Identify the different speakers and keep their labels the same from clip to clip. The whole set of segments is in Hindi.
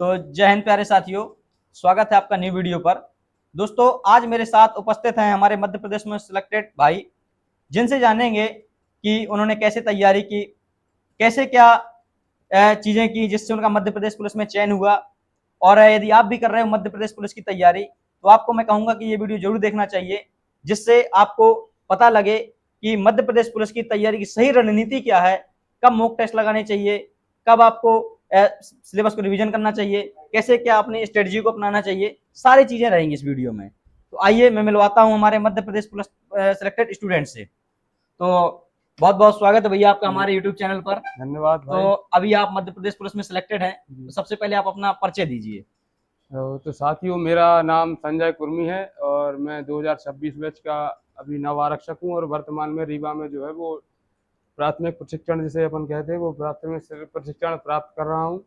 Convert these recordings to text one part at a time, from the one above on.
Speaker 1: तो जय हिंद प्यारे साथियों, स्वागत है आपका न्यू वीडियो पर। दोस्तों, आज मेरे साथ उपस्थित हैं हमारे मध्य प्रदेश में सिलेक्टेड भाई, जिनसे जानेंगे कि उन्होंने कैसे तैयारी की, कैसे क्या चीज़ें की जिससे उनका मध्य प्रदेश पुलिस में चयन हुआ। और यदि आप भी कर रहे हो मध्य प्रदेश पुलिस की तैयारी, तो आपको मैं कहूँगा कि ये वीडियो जरूर देखना चाहिए, जिससे आपको पता लगे कि मध्य प्रदेश पुलिस की तैयारी की सही रणनीति क्या है, कब मॉक टेस्ट लगाने चाहिए, कब आपको सिलेबस को रिवीजन करना चाहिए, कैसे क्या अपनी स्ट्रेटजी को अपनाना चाहिए, सारी चीजें रहेंगी इस वीडियो में। तो आइए मैं मिलवाता हूं हमारे Madhya Pradesh police selected student से। तो बहुत बहुत स्वागत है भैया आपका हमारे यूट्यूब चैनल पर।
Speaker 2: धन्यवाद भाई।
Speaker 1: तो अभी आप मध्य प्रदेश पुलिस में सिलेक्टेड हैं, तो सबसे पहले आप अपना परिचय दीजिए।
Speaker 2: तो साथियों, मेरा नाम संजय कुर्मी है और मैं 2026 बैच का अभी नव आरक्षक हूँ और वर्तमान में रीवा में जो है वो प्राथमिक प्रशिक्षण जिसे अपन कहते हैं वो प्राथमिक प्रशिक्षण प्राप्त कर रहा हूँ।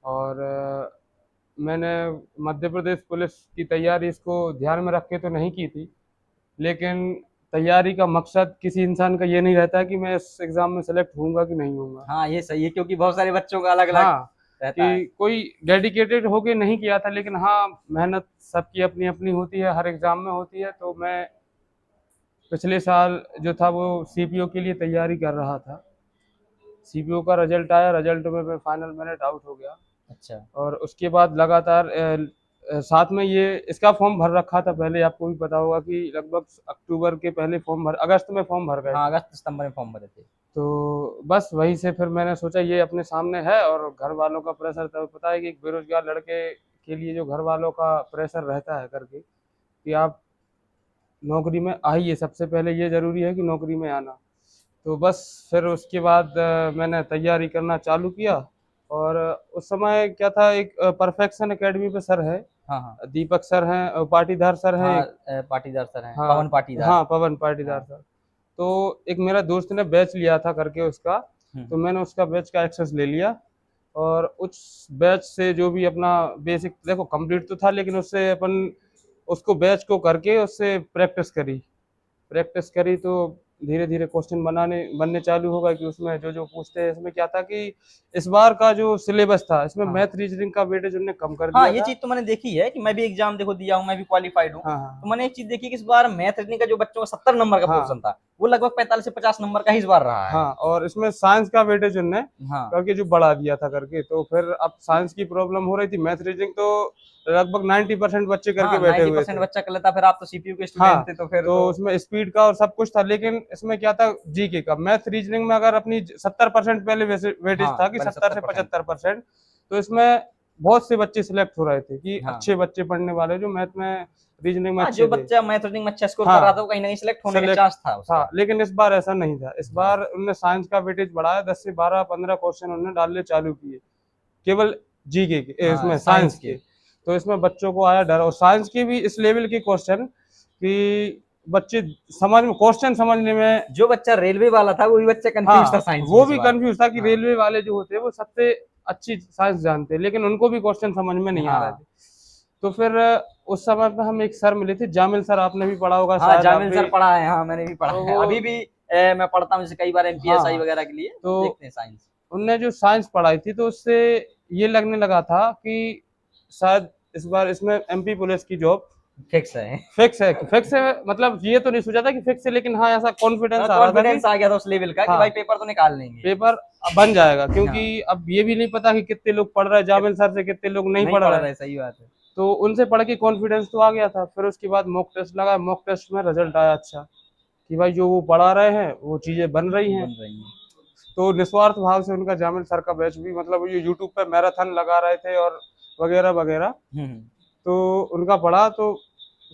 Speaker 2: और मैंने मध्य प्रदेश पुलिस की तैयारी इसको ध्यान में रख के तो नहीं की थी, लेकिन तैयारी का मकसद किसी इंसान का ये नहीं रहता कि मैं इस एग्ज़ाम में सेलेक्ट होऊंगा कि नहीं होऊंगा।
Speaker 1: हाँ, ये सही है, क्योंकि बहुत सारे बच्चों का अलग अलग
Speaker 2: हाँ,
Speaker 1: रहता है।
Speaker 2: कि कोई डेडिकेटेड होके नहीं किया था, लेकिन हाँ, मेहनत सबकी अपनी अपनी होती है, हर एग्ज़ाम में होती है। तो मैं पिछले साल जो था वो सीपीओ के लिए तैयारी कर रहा था। सीपीओ का रिजल्ट आया, रिजल्ट में मैं फाइनल मिनट आउट हो गया।
Speaker 1: अच्छा।
Speaker 2: और उसके बाद लगातार साथ में ये इसका फॉर्म भर रखा था पहले, आपको भी पता होगा कि लगभग अक्टूबर के पहले फॉर्म भर, अगस्त में फॉर्म भर गए
Speaker 1: हाँ,
Speaker 2: थे।
Speaker 1: अगस्त सितंबर में फॉर्म भरे थे।
Speaker 2: तो बस वहीं से फिर मैंने सोचा ये अपने सामने है, और घर वालों का प्रेशर, तब पता है कि एक बेरोजगार लड़के के लिए जो घर वालों का प्रेशर रहता है करके कि आप नौकरी में आइए, सबसे पहले ये ज़रूरी है कि नौकरी में आना। तो बस फिर उसके बाद मैंने तैयारी करना चालू किया। और उस समय क्या था, एक परफेक्शन एकेडमी पे सर है,
Speaker 1: हाँ हाँ।
Speaker 2: दीपक सर हैं और पाटीदार सर हैं
Speaker 1: हाँ,
Speaker 2: एक।
Speaker 1: पाटीदार सर हैं,
Speaker 2: हाँ
Speaker 1: पवन पाटीदार।
Speaker 2: हाँ, पवन पाटीदार
Speaker 1: हाँ।
Speaker 2: सर। तो एक मेरा दोस्त ने बैच लिया था करके उसका, तो मैंने उसका बैच का एक्सेस ले लिया। और उस बैच से जो भी अपना बेसिक, देखो कंप्लीट तो था, लेकिन उससे अपन उसको बैच को करके उससे प्रैक्टिस करी तो धीरे धीरे क्वेश्चन बनने चालू होगा कि उसमें जो जो पूछते हैं। इसमें क्या था कि इस बार का जो सिलेबस था इसमें
Speaker 1: हाँ
Speaker 2: मैथ रीजनिंग का वेटेज उन्होंने कम कर
Speaker 1: हाँ,
Speaker 2: दिया
Speaker 1: ये
Speaker 2: था।
Speaker 1: चीज तो मैंने देखी है कि मैं भी एग्जाम देखो दिया हूँ, मैं भी क्वालिफाइड हूँ।
Speaker 2: हाँ
Speaker 1: तो
Speaker 2: हाँ
Speaker 1: मैंने एक चीज देखी कि इस बार मैथ रीजनिंग का जो बच्चों का 70 नंबर का
Speaker 2: हाँ
Speaker 1: पोर्शन था, वो लगभग 45 से 50 नंबर का ही इस बार रहा है।
Speaker 2: हाँ, और इसमें साइंस का वेटेज उनने
Speaker 1: हाँ
Speaker 2: करके जो बढ़ा दिया था करके, तो फिर अब साइंस की प्रॉब्लम हो रही थी। मैथ रीजनिंग तो लगभग 90% बच्चे करके
Speaker 1: हाँ,
Speaker 2: बैठे हुए
Speaker 1: 90%
Speaker 2: थे।
Speaker 1: बच्चा कर लेता, फिर आप तो सीपीयू के स्टूडेंट
Speaker 2: हाँ,
Speaker 1: थे तो फिर
Speaker 2: तो
Speaker 1: तो।
Speaker 2: उसमें स्पीड का और सब कुछ था, लेकिन इसमें क्या था, जीके का मैथ रीजनिंग में अगर अपनी 70% पहले वेटेज
Speaker 1: हाँ,
Speaker 2: था कि
Speaker 1: पहले
Speaker 2: 70 से
Speaker 1: 70%।
Speaker 2: 75%, तो इसमें बहुत से बच्चे सिलेक्ट हो रहे थे कि
Speaker 1: हाँ
Speaker 2: अच्छे बच्चे पढ़ने वाले जो मैथ में रीजनिंग में
Speaker 1: हाँ, जो
Speaker 2: अच्छे थे।
Speaker 1: बच्चा मैथ रीजनिंग में अच्छा स्कोर कर रहा था
Speaker 2: हाँ,
Speaker 1: वो कहीं ना कहीं सिलेक्ट होने का
Speaker 2: सेलेक्ट
Speaker 1: चांस था
Speaker 2: था,
Speaker 1: उसका।
Speaker 2: लेकिन इस बार ऐसा नहीं था। इस
Speaker 1: हाँ
Speaker 2: बार उन्होंने साइंस का वेटेज बढ़ाया, 10 से 12 15 क्वेश्चन उन्होंने डालने चालू किए केवल जीके के,
Speaker 1: हाँ,
Speaker 2: इसमें
Speaker 1: साइंस
Speaker 2: साइंस
Speaker 1: के।
Speaker 2: के। तो इसमें बच्चों को आया डर, और साइंस के भी इस लेवल के क्वेश्चन कि बच्चे समझ में, क्वेश्चन समझने में।
Speaker 1: जो बच्चा रेलवे वाला था वही बच्चा कंफ्यूज था
Speaker 2: हाँ,
Speaker 1: साइंस में
Speaker 2: वो
Speaker 1: इस
Speaker 2: भी
Speaker 1: बार।
Speaker 2: कंफ्यूज था कि
Speaker 1: हाँ
Speaker 2: रेलवे वाले जो होते हैं वो सबसे अच्छी साइंस जानते हैं, लेकिन उनको भी क्वेश्चन समझ में नहीं आ रहे
Speaker 1: हाँ
Speaker 2: थे। तो फिर उस समय पे हम एक सर मिले थे, जामिल सर, आपने भी पढ़ा होगा
Speaker 1: हाँ,
Speaker 2: शायद, आप
Speaker 1: जामिल
Speaker 2: भी।
Speaker 1: सर पढ़ा है, हाँ मैंने भी पढ़ा
Speaker 2: तो
Speaker 1: है,
Speaker 2: वो,
Speaker 1: अभी भी मैं पढ़ता हूँ जैसे कई बार एमपीएसआई
Speaker 2: हाँ,
Speaker 1: वगैरह के लिए तो
Speaker 2: तो
Speaker 1: देखते हैं साइंस।
Speaker 2: उनने जो साइंस पढ़ाई थी तो उससे ये लगने लगा था कि शायद इस बार इसमें एमपी पुलिस की जॉब
Speaker 1: फिक्स है।
Speaker 2: फिक्स है। मतलब ये तो नहीं सोचा था कि फिक्स है, लेकिन हाँ, ऐसा कॉन्फिडेंस आ रहा था कि
Speaker 1: कॉन्फिडेंस आ गया था उस लेवल का कि
Speaker 2: हाँ,
Speaker 1: भाई पेपर तो निकाल लेंगे।
Speaker 2: पेपर बन जाएगा। क्योंकि
Speaker 1: हाँ,
Speaker 2: अब ये भी नहीं पता कि कितने लोग पढ़ रहे हैं, जामिल सर से कितने लोग नहीं
Speaker 1: नहीं
Speaker 2: पढ़
Speaker 1: पढ़
Speaker 2: रहे हैं।
Speaker 1: रहे, सही बात है।
Speaker 2: तो उनसे पढ़ के कॉन्फिडेंस तो आ गया था। फिर उसके बाद मॉक टेस्ट लगा, मॉक टेस्ट में रिजल्ट आया अच्छा, कि भाई जो वो पढ़ा रहे हैं वो चीजें बन रही हैं।
Speaker 1: बन रही है।
Speaker 2: तो निस्वार्थ भाव से उनका, जामिल सर का बैच भी, मतलब ये यूट्यूब पे मैराथन लगा रहे थे और वगैरह वगैरह।
Speaker 1: हम्म।
Speaker 2: तो उनका पढ़ा तो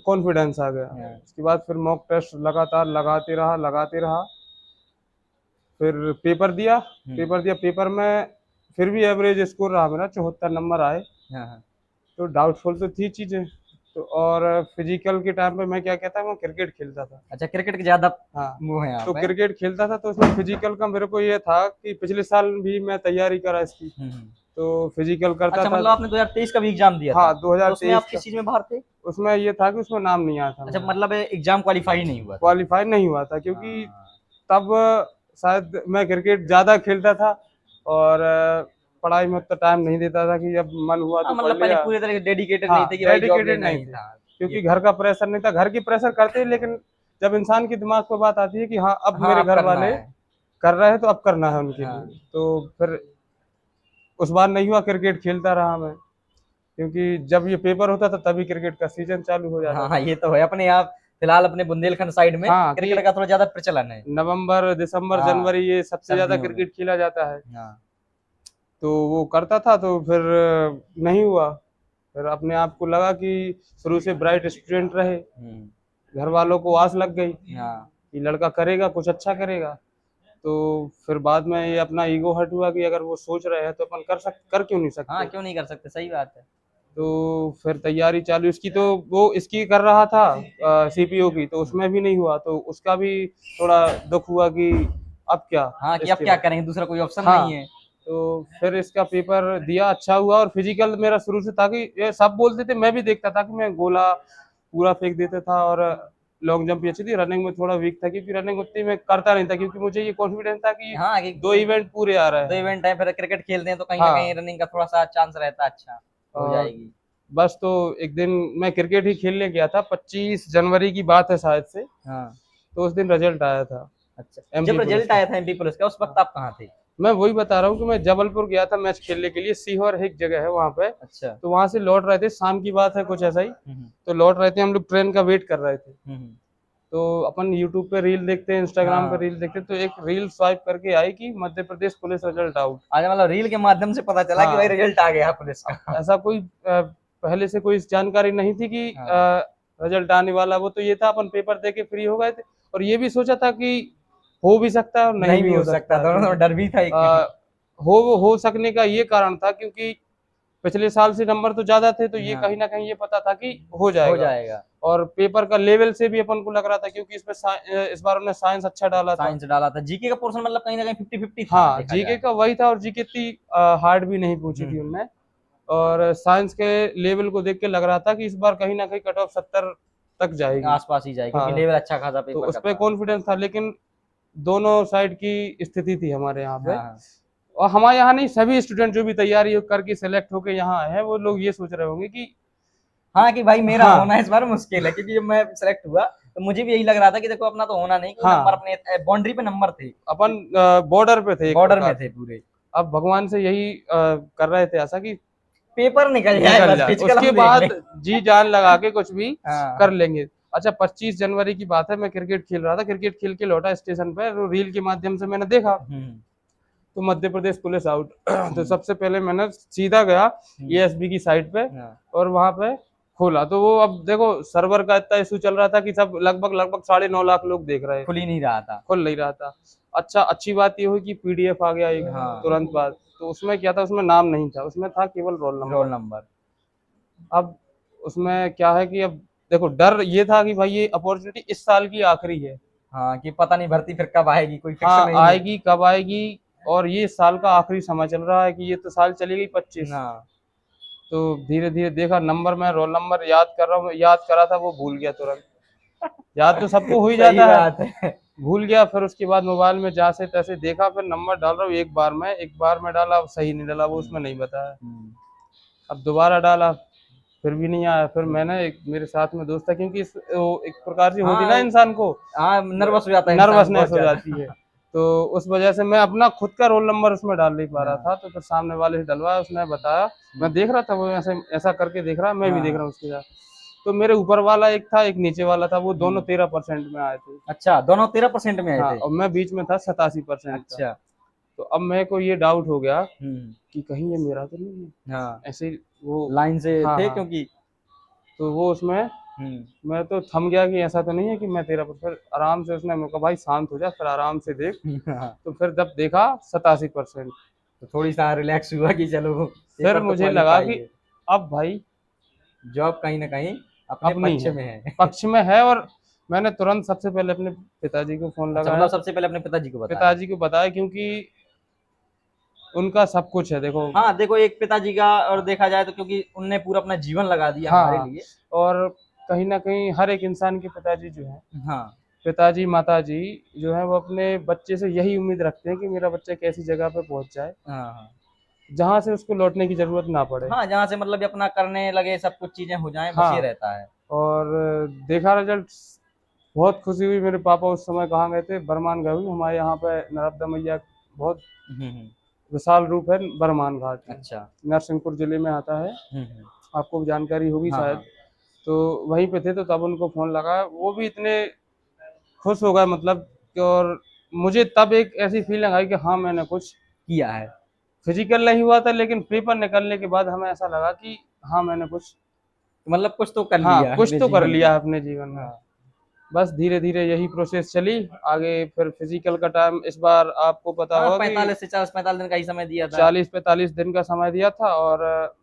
Speaker 2: कॉन्फिडेंस आ गया।
Speaker 1: हाँ।
Speaker 2: उसके बाद फिर मॉक टेस्ट लगातार लगाते रहा। फिर
Speaker 1: हम्म।
Speaker 2: पेपर में फिर भी एवरेज स्कोर रहा मेरा, 74 नंबर आए।
Speaker 1: हाँ हाँ।
Speaker 2: तो डाउटफुल तो थी चीज़ें। तो और फिजिकल के टाइम पे मैं क्या कहता हूँ, क्रिकेट खेलता था।
Speaker 1: अच्छा, क्रिकेट के ज्यादा
Speaker 2: हाँ,
Speaker 1: वो है
Speaker 2: तो
Speaker 1: आप हैं?
Speaker 2: क्रिकेट खेलता था, तो उसमें फिजिकल का मेरे को ये था कि पिछले साल भी मैं तैयारी करा इसकी,
Speaker 1: हम्म।
Speaker 2: तो फिजिकल करता
Speaker 1: अच्छा,
Speaker 2: था।
Speaker 1: मतलब आपने 2023 का भी एग्जाम दिया था,
Speaker 2: हाँ,
Speaker 1: तो उसमें
Speaker 2: 2023
Speaker 1: आप
Speaker 2: का।
Speaker 1: किस चीज में बाहर थे?
Speaker 2: उसमें ये था कि उसमें नाम नहीं आया था
Speaker 1: अच्छा,
Speaker 2: मेरा,
Speaker 1: मतलब एग्जाम क्वालिफाई नहीं हुआ था।
Speaker 2: क्वालिफाई नहीं हुआ था, क्योंकि
Speaker 1: हाँ।
Speaker 2: तब शायद मैं क्रिकेट ज़्यादा खेलता था और पढ़ाई में उतना टाइम नहीं देता था कि जब मन हुआ तो पढ़
Speaker 1: मतलब पहले
Speaker 2: लिया।
Speaker 1: पूरे तरह से डेडिकेटेड
Speaker 2: हाँ,
Speaker 1: नहीं थे कि भाई जॉब
Speaker 2: डेडिकेटेड
Speaker 1: लेना
Speaker 2: नहीं
Speaker 1: ही
Speaker 2: थे,
Speaker 1: था।
Speaker 2: क्योंकि घर का प्रेशर नहीं था। घर की प्रेशर करते लेकिन जब इंसान के दिमाग पर बात आती है कि हाँ अब
Speaker 1: हाँ,
Speaker 2: मेरे
Speaker 1: अब
Speaker 2: घर
Speaker 1: करना
Speaker 2: वाले
Speaker 1: है।
Speaker 2: कर रहे हैं तो अब करना है उनके
Speaker 1: हाँ।
Speaker 2: लिए। तो फिर उस बार नहीं हुआ, क्रिकेट खेलता रहा मैं, क्योंकि जब ये पेपर होता था तभी क्रिकेट का सीजन चालू हो जाता
Speaker 1: हाँ, हाँ,
Speaker 2: था।
Speaker 1: ये तो है। अपने यहाँ फिलहाल अपने बुंदेलखंड साइड में
Speaker 2: हाँ, कि
Speaker 1: क्रिकेट का थोड़ा ज्यादा प्रचलन है।
Speaker 2: नवंबर, दिसंबर,
Speaker 1: हाँ,
Speaker 2: जनवरी ये सबसे ज्यादा
Speaker 1: सर्दियों में।
Speaker 2: क्रिकेट खेला जाता है।
Speaker 1: हाँ।
Speaker 2: तो वो करता था, तो फिर नहीं हुआ। फिर अपने आप को लगा कि शुरू से ब्राइट स्टूडेंट रहे, घर वालों को आस लग गई
Speaker 1: हाँ।
Speaker 2: कि लड़का करेगा, कुछ अच्छा करेगा। तो फिर बाद में ये अपना ईगो हर्ट हुआ कि अगर वो सोच रहे हैं तो अपन कर क्यों नहीं
Speaker 1: हाँ,
Speaker 2: सकते।
Speaker 1: क्यों नहीं कर सकते, सही बात है।
Speaker 2: तो फिर तैयारी चालू इसकी, तो वो इसकी कर रहा था सीपीओ की, तो उसमें भी नहीं हुआ। तो उसका भी थोड़ा दुख हुआ कि अब क्या
Speaker 1: हाँ, कि अब
Speaker 2: इसके
Speaker 1: क्या
Speaker 2: बाद।
Speaker 1: करेंगे, दूसरा कोई ऑप्शन
Speaker 2: हाँ,
Speaker 1: नहीं है।
Speaker 2: तो फिर इसका पेपर दिया, अच्छा हुआ। और फिजिकल मेरा शुरू से था कि ये सब बोलते थे, मैं भी देखता था कि मैं गोला पूरा फेंक देता था, और लॉन्ग जंप भी अच्छी थी। रनिंग में थोड़ा वीक था, क्योंकि रनिंग उतनी मैं करता नहीं था, क्योंकि मुझे ये कॉन्फिडेंस था कि
Speaker 1: हाँ, कि
Speaker 2: 2 इवेंट पूरे आ रहे
Speaker 1: दो
Speaker 2: हैं।
Speaker 1: इवेंट है, फिर क्रिकेट खेलते हैं तो कहीं ना कहीं
Speaker 2: हाँ,
Speaker 1: रनिंग का थोड़ा सा चांस रहता है, अच्छा हो
Speaker 2: और
Speaker 1: जाएगी।
Speaker 2: बस तो एक दिन मैं क्रिकेट ही खेलने गया था, 25 जनवरी की बात है शायद से।
Speaker 1: हाँ।
Speaker 2: तो उस दिन रिजल्ट आया था
Speaker 1: अच्छा,
Speaker 2: एमपी
Speaker 1: जब
Speaker 2: पुलिस
Speaker 1: रिजल्ट
Speaker 2: का।
Speaker 1: आया था एमपी पुलिस का, उस वक्त
Speaker 2: हाँ,
Speaker 1: आप कहाँ थे?
Speaker 2: मैं वही बता रहा हूँ कि मैं जबलपुर गया था मैच खेलने के लिए, सीहोर एक जगह है वहाँ पे।
Speaker 1: अच्छा।
Speaker 2: तो वहां से लौट रहे थे, शाम की बात है कुछ ऐसा ही।
Speaker 1: हम्म।
Speaker 2: तो लौट रहे थे हम लोग, ट्रेन का वेट कर रहे थे।
Speaker 1: हम्म।
Speaker 2: तो अपन यूट्यूब पे रील देखते हैं, इंस्टाग्राम पे
Speaker 1: हाँ,
Speaker 2: रील देखते हैं, तो एक रील स्वाइप करके आई कि Madhya Pradesh police result out.
Speaker 1: आज मतलब रील के माध्यम से पता चला कि भाई
Speaker 2: हाँ,
Speaker 1: रिजल्ट आ गया पुलिस
Speaker 2: अब
Speaker 1: का।
Speaker 2: ऐसा कोई पहले से कोई जानकारी नहीं थी कि
Speaker 1: हाँ।
Speaker 2: रिजल्ट आने वाला। वो तो ये था अपन पेपर दे के फ्री हो गए थे, और ये भी सोचा था कि हो भी सकता है और नहीं
Speaker 1: नहीं
Speaker 2: भी
Speaker 1: भी
Speaker 2: हो
Speaker 1: हो सकता,
Speaker 2: सकता है,
Speaker 1: दोनों
Speaker 2: क्योंकि
Speaker 1: में डर भी था एक।
Speaker 2: हो सकने का ये कारण था क्योंकि पिछले साल से नंबर तो ज्यादा थे, तो ये
Speaker 1: हाँ,
Speaker 2: कहीं ना कहीं ये पता था कि हो
Speaker 1: हो
Speaker 2: जाएगा।
Speaker 1: जाएगा।
Speaker 2: और पेपर का लेवल से भी अपन को लग रहा था, क्योंकि इसमें इस बार उन्होंने साइंस अच्छा डाला था।
Speaker 1: साइंस डाला था, जीके का पोर्शन मतलब कहीं ना कहीं 50-50 था
Speaker 2: हाँ,
Speaker 1: देखा
Speaker 2: जीके
Speaker 1: जाए।
Speaker 2: का वही था, और जीके इतनी हार्ड भी नहीं पूछी थी
Speaker 1: हम्म।
Speaker 2: उनने। और साइंस के लेवल को देख के लग रहा था कि इस बार कहीं ना कहीं कट ऑफ 70 तक जाएगी।
Speaker 1: आसपास ही जाए, क्योंकि
Speaker 2: हाँ,
Speaker 1: लेवल अच्छा खासा
Speaker 2: तो
Speaker 1: पेपर
Speaker 2: उस
Speaker 1: का
Speaker 2: पर
Speaker 1: था।
Speaker 2: कॉन्फिडेंस था, लेकिन दोनों साइड की स्थिति थी हमारे यहाँ पे।
Speaker 1: हाँ।
Speaker 2: और हमारे यहाँ नहीं, सभी स्टूडेंट जो भी तैयारी करके सेलेक्ट होके यहाँ आए हैं, वो लोग ये सोच रहे होंगे कि
Speaker 1: हाँ, कि भाई मेरा
Speaker 2: हाँ,
Speaker 1: होना इस बार मुश्किल है, क्योंकि जब मैं सेलेक्ट हुआ तो मुझे भी यही लग रहा था कि देखो अपना तो होना नहीं, क्योंकि नंबर
Speaker 2: हाँ,
Speaker 1: अपने बाउंड्री पे नंबर थे,
Speaker 2: अपन बॉर्डर पे थे एक
Speaker 1: बॉर्डर में
Speaker 2: प्रकार
Speaker 1: थे
Speaker 2: से।
Speaker 1: पूरे।
Speaker 2: अब भगवान से यही कर रहे थे ऐसा कि
Speaker 1: पेपर निकल जाए
Speaker 2: निकल
Speaker 1: बस,
Speaker 2: जाए,
Speaker 1: फिजिकल
Speaker 2: उसके
Speaker 1: हम देख लें।
Speaker 2: बाद जी जान लगा के कुछ भी
Speaker 1: हाँ।
Speaker 2: कर लेंगे। अच्छा, 25 जनवरी की बात है, मैं क्रिकेट खेल रहा था, क्रिकेट खेल के लौटा स्टेशन पे, तो रील के माध्यम से मैंने देखा
Speaker 1: हम्म।
Speaker 2: तो मध्य प्रदेश पुलिस आउट। तो
Speaker 1: हम्म।
Speaker 2: सबसे पहले मैंने सीधा गया
Speaker 1: हम्म।
Speaker 2: एएसबी की साइट पे,
Speaker 1: हाँ।
Speaker 2: और वहां पे खोला। तो वो, अब देखो सर्वर का इतना इशू चल रहा था कि सब लगभग लगभग 9.5 लाख लोग देख रहे
Speaker 1: खुल
Speaker 2: थे,
Speaker 1: ही नहीं रहा था।
Speaker 2: खुल नहीं रहा था। अच्छा, अच्छी बात ये हुई कि पीडीएफ आ गया एक
Speaker 1: हाँ।
Speaker 2: तुरंत बाद। तो उसमें क्या था, उसमें नाम नहीं था, उसमें था केवल रोल
Speaker 1: रोल
Speaker 2: नंबर।
Speaker 1: नंबर।
Speaker 2: अब उसमें क्या है कि अब देखो, डर ये था कि भाई ये अपॉर्चुनिटी इस साल की आखिरी है।
Speaker 1: हाँ, कि पता नहीं भर्ती फिर कब आएगी, कोई फिक्स
Speaker 2: हाँ,
Speaker 1: नहीं है।
Speaker 2: आएगी कब आएगी, और ये साल का आखिरी समय चल रहा है कि ये तो साल चली गई 25।
Speaker 1: हाँ।
Speaker 2: तो धीरे धीरे देखा नंबर, मैं रोल नंबर याद कर रहा हूँ, याद करा था, वो भूल गया तुरंत। याद तो सबको हो ही
Speaker 1: सही
Speaker 2: जाता है,
Speaker 1: बात है।
Speaker 2: भूल गया। फिर उसके बाद मोबाइल में जैसे तैसे देखा, फिर नंबर डाल रहा हूँ, एक बार में डाला, सही नहीं डाला, वो उसमें नहीं बताया। अब दोबारा डाला, फिर भी नहीं आया। फिर मैंने, एक मेरे साथ में दोस्त था, क्योंकि वो एक प्रकार से होती
Speaker 1: हाँ।
Speaker 2: ना इंसान को,
Speaker 1: हाँ, नर्वस हो जाता है इंसान
Speaker 2: नर्वसनेस
Speaker 1: बहुत
Speaker 2: हो
Speaker 1: ज्यादा।
Speaker 2: जाती है। तो उस वजह से मैं अपना खुद का रोल नंबर उसमें डाल नहीं पा रहा
Speaker 1: हाँ।
Speaker 2: था। तो फिर सामने वाले से डलवाया, उसने बताया। मैं देख रहा था, वो ऐसे ऐसा करके देख रहा, मैं भी देख
Speaker 1: हाँ।
Speaker 2: रहा हूँ उसके साथ। तो मेरे ऊपर वाला एक था, एक नीचे वाला था, वो दोनों 13% में आए थे।
Speaker 1: अच्छा, दोनों 13% में आए
Speaker 2: हाँ,
Speaker 1: थे।
Speaker 2: और मैं बीच में था 87% का।
Speaker 1: अच्छा।
Speaker 2: तो अब मेरे को ये डाउट हो गया
Speaker 1: हम्म।
Speaker 2: कि कहीं ये मेरा तो नहीं है,
Speaker 1: हाँ,
Speaker 2: ऐसे वो।
Speaker 1: लाइन से
Speaker 2: हाँ,
Speaker 1: थे
Speaker 2: हाँ,
Speaker 1: क्योंकि।
Speaker 2: तो वो उसमें मैं तो थम गया कि ऐसा तो नहीं है कि मैं 13%। फिर आराम से उसने मेरे को, भाई शांत हो जा, फिर आराम से देख।
Speaker 1: हाँ,
Speaker 2: तो फिर जब देखा 87%,
Speaker 1: तो थोड़ी सा रिलैक्स हुआ कि चलो
Speaker 2: फिर
Speaker 1: पेपर तो
Speaker 2: मुझे लगा
Speaker 1: क्वालिफाई
Speaker 2: कि
Speaker 1: है,
Speaker 2: अब भाई
Speaker 1: जॉब कहीं ना कहीं अपने
Speaker 2: अपनी
Speaker 1: पक्ष
Speaker 2: है,
Speaker 1: में है।
Speaker 2: पक्ष में है। और मैंने तुरंत सबसे पहले अपने पिताजी को फोन
Speaker 1: अच्छा,
Speaker 2: लगाया,
Speaker 1: मतलब सबसे पहले अपने पिताजी को बताया।
Speaker 2: पिताजी को बताया, क्योंकि उनका सब कुछ है, देखो।
Speaker 1: हाँ, देखो एक पिताजी का, और देखा जाए तो क्योंकि उनने पूरा अपना जीवन लगा दिया
Speaker 2: हाँ,
Speaker 1: हमारे
Speaker 2: हाँ,
Speaker 1: लिए।
Speaker 2: और कहीं ना कहीं हर एक इंसान के पिताजी जो है,
Speaker 1: हाँ।
Speaker 2: पिताजी माताजी जो है, वो अपने बच्चे से यही उम्मीद रखते हैं कि मेरा बच्चा कैसी जगह पे पहुंच जाए।
Speaker 1: हाँ। हाँ।
Speaker 2: जहाँ से उसको लौटने की जरूरत ना पड़े।
Speaker 1: हाँ, जहाँ से मतलब ये अपना करने लगे, सब कुछ चीजें हो जाएं, बस
Speaker 2: हाँ।
Speaker 1: ये रहता है।
Speaker 2: और देखा रिजल्ट, बहुत खुशी हुई। मेरे पापा उस समय कहाँ गए थे, बरमान गए हुए। हमारे यहाँ पे नर्मदा मैया बहुत
Speaker 1: हम्म।
Speaker 2: विशाल रूप है बरमान घाट में,
Speaker 1: अच्छा।
Speaker 2: नरसिंहपुर जिले में आता है, आपको जानकारी होगी
Speaker 1: हाँ
Speaker 2: शायद।
Speaker 1: हाँ।
Speaker 2: तो वहीं पे थे, तो तब उनको फोन लगा, वो भी इतने खुश हो गए मतलब कि। और मुझे तब एक ऐसी फीलिंग आई कि हाँ मैंने कुछ
Speaker 1: किया है।
Speaker 2: फिजिकल नहीं हुआ था, लेकिन पेपर निकलने के बाद हमें ऐसा लगा कि हाँ मैंने कुछ,
Speaker 1: मतलब कुछ तो कर
Speaker 2: हाँ
Speaker 1: लिया
Speaker 2: कुछ
Speaker 1: अपने
Speaker 2: तो कर
Speaker 1: जीवन
Speaker 2: लिया
Speaker 1: में।
Speaker 2: है अपने जीवन में।
Speaker 1: हाँ।
Speaker 2: बस धीरे धीरे यही प्रोसेस चली आगे। फिर फिजिकल का टाइम इस बार आपको पता
Speaker 1: हाँ,
Speaker 2: होगा कि
Speaker 1: 45 से 45 दिन का ही समय दिया था।
Speaker 2: 40-45 दिन का समय दिया था। और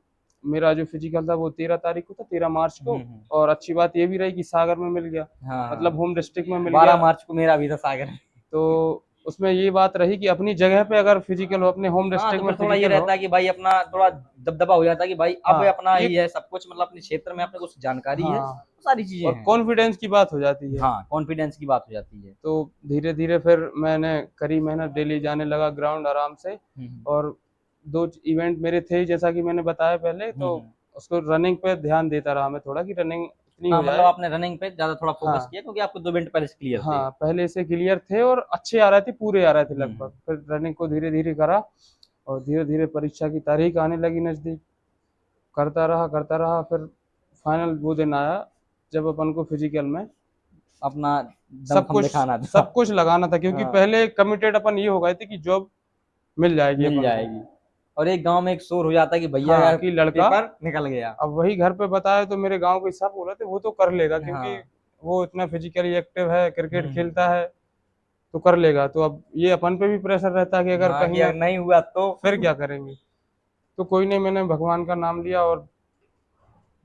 Speaker 2: मेरा जो फिजिकल था वो 13 तारीख को था, 13 मार्च को। और अच्छी बात ये भी रही कि सागर में मिल गया, मतलब
Speaker 1: हाँ,
Speaker 2: होम डिस्ट्रिक्ट में मिल
Speaker 1: 12
Speaker 2: गया।
Speaker 1: मार्च को मेरा भी था सागर।
Speaker 2: तो उसमें ये बात रही कि अपनी जगह पे अगर फिजिकल हो, अपने होम
Speaker 1: हाँ, तो
Speaker 2: डिस्ट्रिक्ट में
Speaker 1: फिर थोड़ा ये
Speaker 2: फिजिकल हो।
Speaker 1: रहता है कि भाई अपना थोड़ा दबदबा हो जाता है कि भाई अब
Speaker 2: हाँ
Speaker 1: अपना ही
Speaker 2: एक,
Speaker 1: है सब कुछ, मतलब अपने क्षेत्र में अपने कुछ जानकारी है,
Speaker 2: हाँ
Speaker 1: तो सारी चीजें
Speaker 2: और
Speaker 1: हैं।
Speaker 2: कॉन्फिडेंस की बात हो जाती है।
Speaker 1: हाँ, कॉन्फिडेंस की बात हो जाती है।
Speaker 2: तो धीरे धीरे फिर मैंने करी मेहनत, डेली जाने लगा ग्राउंड आराम से। और 2 इवेंट मेरे थे जैसा कि मैंने बताया पहले, तो उसको रनिंग पे ध्यान देता रहा मैं थोड़ा, कि रनिंग इतनी
Speaker 1: हाँ,
Speaker 2: हो
Speaker 1: मतलब
Speaker 2: जाए।
Speaker 1: आपने रनिंग पे ज्यादा थोड़ा फोकस
Speaker 2: हाँ
Speaker 1: किया क्योंकि आपको 2 मिनट पहले से क्लियर थे।
Speaker 2: हाँ, पहले से क्लियर थे और अच्छे आ रहे थे, पूरे आ रहे थे लगभग।
Speaker 1: हम्म।
Speaker 2: फिर रनिंग को धीरे धीरे करा, और धीरे धीरे परीक्षा की तारीख आने लगी नज़दीक। करता रहा, फिर फाइनल वो दिन आया जब अपन को फिजिकल में
Speaker 1: अपना
Speaker 2: सब
Speaker 1: दमखम
Speaker 2: कुछ
Speaker 1: दिखाना था।
Speaker 2: सब कुछ लगाना था, क्योंकि
Speaker 1: हाँ,
Speaker 2: पहले कमिटेड अपन ये हो गए थे कि जॉब मिल जाएगी
Speaker 1: मिल
Speaker 2: अपन को।
Speaker 1: जाएगी। और एक गांव में एक शोर हो जाता है कि भैया
Speaker 2: हाँ
Speaker 1: यार
Speaker 2: कि लड़का,
Speaker 1: पेपर निकल गया।
Speaker 2: अब वही घर पे बताया तो मेरे गांव के सब बोल रहे थे वो तो कर लेगा, क्योंकि
Speaker 1: हाँ।
Speaker 2: वो इतना फिजिकली एक्टिव है, क्रिकेट
Speaker 1: हम्म।
Speaker 2: खेलता है, तो कर लेगा। तो अब ये अपन पे भी प्रेशर रहता है कि अगर
Speaker 1: हाँ, कि
Speaker 2: कहीं
Speaker 1: अगर नहीं हुआ तो।
Speaker 2: फिर क्या करेंगे। तो कोई नहीं, मैंने भगवान का नाम लिया और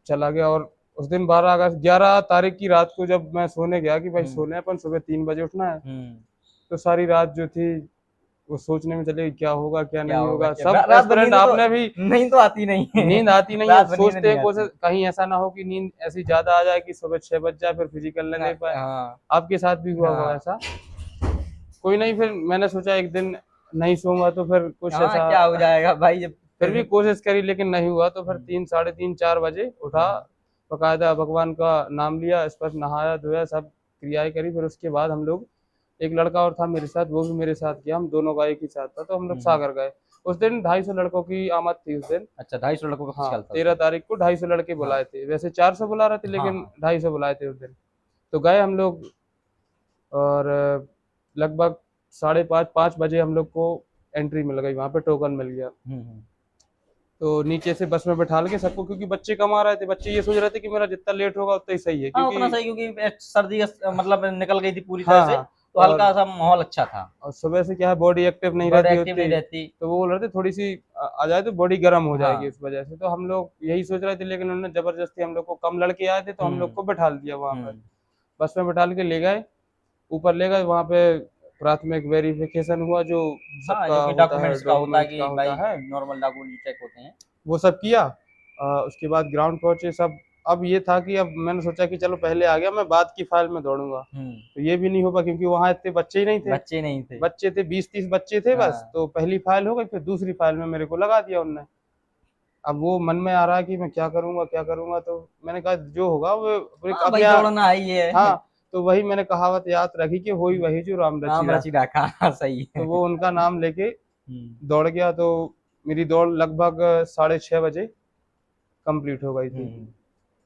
Speaker 2: चला गया। और उस दिन 12 अगस्त, 11 तारीख की रात को जब मैं सोने गया कि भाई सोने अपन, सुबह 3 बजे उठना है,
Speaker 1: हम्म।
Speaker 2: तो सारी रात जो थी वो सोचने में चले क्या होगा क्या
Speaker 1: क्या
Speaker 2: नहीं
Speaker 1: होगा
Speaker 2: होगा।
Speaker 1: क्या,
Speaker 2: सब
Speaker 1: रात भर
Speaker 2: एस्पिरेंट, आपने भी
Speaker 1: नींद तो आती नहीं है।
Speaker 2: नींद आती नहीं है,
Speaker 1: रात भर नींद
Speaker 2: सोचते
Speaker 1: नहीं
Speaker 2: हैं कोशिश
Speaker 1: आती।
Speaker 2: कहीं ऐसा ना हो कि नींद ऐसी ज्यादा आ जाए कि सुबह 6 बज जाए, फिर फिजिकल न दे पाए।
Speaker 1: हाँ
Speaker 2: आपके साथ भी हुआ होगा
Speaker 1: हाँ
Speaker 2: ऐसा। कोई नहीं, फिर मैंने सोचा एक दिन नहीं सोऊंगा तो फिर कुछ
Speaker 1: हाँ,
Speaker 2: ऐसा,
Speaker 1: क्या हो जाएगा भाई जब
Speaker 2: फिर भी कोशिश करी लेकिन नहीं हुआ। तो फिर 3, साढ़े 3, 4 बजे उठा, बकायदा भगवान का नाम लिया, इस पर नहाया धोया, सब क्रियाएं करी। फिर उसके बाद हम लोग, एक लड़का और था मेरे साथ, वो भी मेरे साथ गया, हम दोनों का एक ही साथ था, तो हम लोग सागर गए। उस दिन 250 लड़कों की आमद थी उस दिन।
Speaker 1: अच्छा, 250 लड़कों का
Speaker 2: हाँ,
Speaker 1: फिजिकल था उस
Speaker 2: 13
Speaker 1: दिन।
Speaker 2: तारीख को 250 लड़के बुलाए थे, वैसे 400 बुला रहे थे
Speaker 1: हाँ
Speaker 2: लेकिन
Speaker 1: हाँ।
Speaker 2: 250 बुलाए थे उस दिन। तो गए हम लोग, और लगभग 5:30 5 बजे हम लोग को एंट्री मिल गई, वहाँ पे टोकन मिल गया।
Speaker 1: हम्म।
Speaker 2: तो नीचे से बस में बैठा के सबको, क्योंकि बच्चे कम आ रहे थे, बच्चे ये सोच रहे थे कि मेरा जितना लेट होगा उतना ही सही है,
Speaker 1: हाँ, उतना
Speaker 2: क्योंकि
Speaker 1: सही क्योंकि सर्दी का मतलब निकल गई थी पूरी तरह
Speaker 2: हाँ
Speaker 1: से,
Speaker 2: हाँ।
Speaker 1: तो हल्का सा माहौल अच्छा था।
Speaker 2: और सुबह से क्या है, बॉडी एक्टिव नहीं
Speaker 1: बॉडी
Speaker 2: रहती
Speaker 1: एक्टिव नहीं
Speaker 2: होती,
Speaker 1: रहती।
Speaker 2: तो वो बोल रहे थे थोड़ी सी आ जाए तो बॉडी गर्म हो जाएगी
Speaker 1: हाँ।
Speaker 2: उस वजह से। तो हम लोग यही सोच रहे थे, लेकिन उन्होंने जबरदस्ती, हम लोग को कम लड़के आए थे तो हम लोग को बैठा दिया वहाँ पर।
Speaker 1: हम्म।
Speaker 2: बस में बैठा के ले गए, ऊपर ले गए, वहाँ पे प्राथमिक वेरिफिकेशन हुआ जो
Speaker 1: हाँ,
Speaker 2: सबका
Speaker 1: जो कि
Speaker 2: होता है,
Speaker 1: डॉक्यूमेंट्स का होता है
Speaker 2: डॉक्यूमेंट का
Speaker 1: कि
Speaker 2: होता
Speaker 1: भाई
Speaker 2: है,
Speaker 1: नॉर्मल डॉक्यूमेंट चेक होते हैं।
Speaker 2: वो सब किया। उसके बाद ग्राउंड पहुंचे सब। अब ये था कि अब मैंने सोचा कि चलो पहले आ गया, मैं बाद की फाइल में दौड़ूंगा। तो ये भी नहीं हो पाया, क्योंकि वहाँ इतने बच्चे ही नहीं थे,
Speaker 1: बच्चे नहीं थे।
Speaker 2: बच्चे थे 20-30 बच्चे थे बस।
Speaker 1: हाँ।
Speaker 2: तो पहली फाइल हो गई, फिर दूसरी फाइल में मेरे को लगा दिया उनने। अब वो मन में आ रहा है कि मैं क्या करूंगा क्या करूंगा, तो मैंने कहा जो होगा वो
Speaker 1: हाँ भाई,
Speaker 2: अपने
Speaker 1: दौड़ना है ही है।
Speaker 2: हाँ। तो वही मैंने कहावत याद रखी कि होई वही जो राम रची
Speaker 1: राम रची
Speaker 2: राखा।
Speaker 1: राखा। हाँ, सही
Speaker 2: तो
Speaker 1: है।
Speaker 2: वो उनका नाम लेके
Speaker 1: हम्म।
Speaker 2: दौड़ गया। तो मेरी दौड़ लगभग 6:30 बजे कंप्लीट हो गई थी।
Speaker 1: हम्म।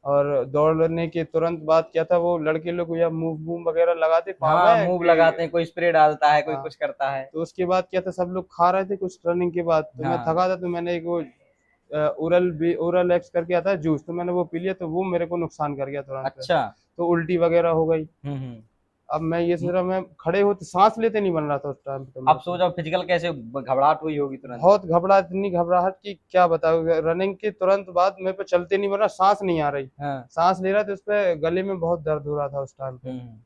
Speaker 2: और दौड़ने के तुरंत बाद क्या था, वो लड़के लोग या मूव बूम वगैरह लगाते पाँव
Speaker 1: हाँ,
Speaker 2: में
Speaker 1: मूव
Speaker 2: कि
Speaker 1: लगाते हैं, कोई स्प्रे डालता है, कोई
Speaker 2: हाँ।
Speaker 1: कुछ करता है।
Speaker 2: तो उसके बाद क्या था, सब लोग खा रहे थे कुछ रनिंग के बाद, तो मैं
Speaker 1: हाँ।
Speaker 2: थका था, तो मैंने एक वो ओरल एक्स करके आता है जूस, तो मैंने वो पी लिया, तो वो मेरे को नुकसान कर गया तुरंत पे।
Speaker 1: अच्छा।
Speaker 2: तो उल्टी वगैरह हो गई।
Speaker 1: हम्म।
Speaker 2: अब मैं ये सोच रहा, मैं खड़े होते सांस लेते नहीं बन रहा था उस टाइम पे, तो
Speaker 1: अब
Speaker 2: मेरे को
Speaker 1: सोचो फिजिकल कैसे घबराहट हुई होगी तुरंत।
Speaker 2: बहुत घबराहट, इतनी घबराहट की क्या बताओ। रनिंग के तुरंत बाद मेरे पे चलते नहीं बन रहा, सांस नहीं आ रही।
Speaker 1: हाँ।
Speaker 2: सांस ले रहा था, उस पे गले में बहुत दर्द हो रहा था उस टाइम पे।
Speaker 1: हम्म।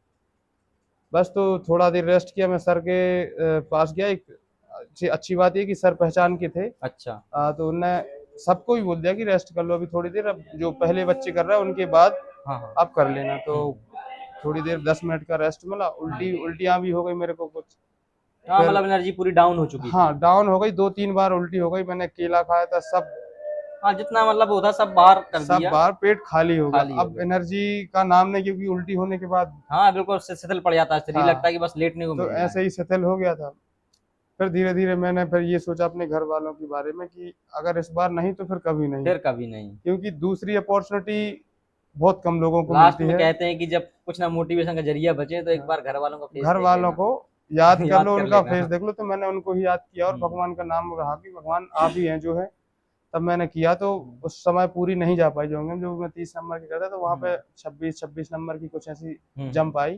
Speaker 2: बस तो थोड़ा देर रेस्ट किया, मैं सर के पास गया। एक अच्छी बात ये कि सर पहचान के थे।
Speaker 1: अच्छा।
Speaker 2: तो उनने सबको ही बोल दिया कि रेस्ट कर लो अभी थोड़ी देर, अब जो पहले बच्चे कर रहे हैं उनके बाद
Speaker 1: हाँ हाँ।
Speaker 2: आप कर लेना। तो
Speaker 1: हम्म।
Speaker 2: थोड़ी देर 10 मिनट का रेस्ट मिला। उल्टियाँ भी हो गई मेरे को कुछ।
Speaker 1: हाँ मतलब एनर्जी पूरी डाउन हो चुकी थी।
Speaker 2: हाँ डाउन हो गई, 2-3 बार उल्टी हो गई, मैंने केला खाया था, सब
Speaker 1: हाँ जितना मतलब होता सब बाहर कर
Speaker 2: सब
Speaker 1: दिया,
Speaker 2: बार पेट खाली हो गया,
Speaker 1: खाली हो
Speaker 2: अब
Speaker 1: गया।
Speaker 2: एनर्जी का नाम नहीं, क्योंकि उल्टी होने के बाद
Speaker 1: हाँ बिल्कुल शिथिल पड़ जाता है शरीर,
Speaker 2: हाँ
Speaker 1: लगता है कि बस लेटने को
Speaker 2: तो
Speaker 1: मिल रहा
Speaker 2: ऐसे
Speaker 1: है।
Speaker 2: ही सेटल हो गया था। फिर धीरे धीरे मैंने फिर ये सोचा अपने घर वालों के बारे में कि अगर इस बार नहीं तो फिर कभी नहीं,
Speaker 1: फिर कभी नहीं।
Speaker 2: क्योंकि दूसरी अपॉर्चुनिटी बहुत कम लोगों को
Speaker 1: लास्ट
Speaker 2: मिलती
Speaker 1: में
Speaker 2: है।
Speaker 1: कहते हैं कि जब कुछ ना मोटिवेशन का जरिया बचे तो एक बार घर वालों का फेस
Speaker 2: घर
Speaker 1: देख
Speaker 2: वालों
Speaker 1: लेना।
Speaker 2: को याद कर
Speaker 1: याद
Speaker 2: लो,
Speaker 1: कर
Speaker 2: उनका
Speaker 1: लेना।
Speaker 2: फेस देख लो, तो मैंने उनको ही याद किया और भगवान का नाम रहा कि भगवान आप ही हैं जो है। तब मैंने किया, तो उस समय पूरी नहीं जा पाई जो जो मैं 30 नंबर की करता, तो वहाँ पे 26 नंबर की कुछ ऐसी जंप आई,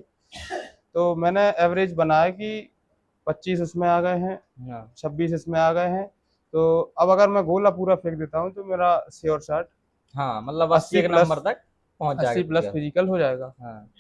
Speaker 2: तो मैंने एवरेज बनाया कि 25 उसमें आ गए हैं, 26 इसमें आ गए हैं, तो अब अगर मैं गोला पूरा फेंक देता हूँ तो मेरा श्योर शॉट
Speaker 1: हाँ मतलब 80
Speaker 2: 80
Speaker 1: के
Speaker 2: प्लस,
Speaker 1: नंबर तक पहुंच जाएगा
Speaker 2: 80 प्लस
Speaker 1: फिजिकल।
Speaker 2: फिजिकल हो जाएगा।
Speaker 1: हाँ।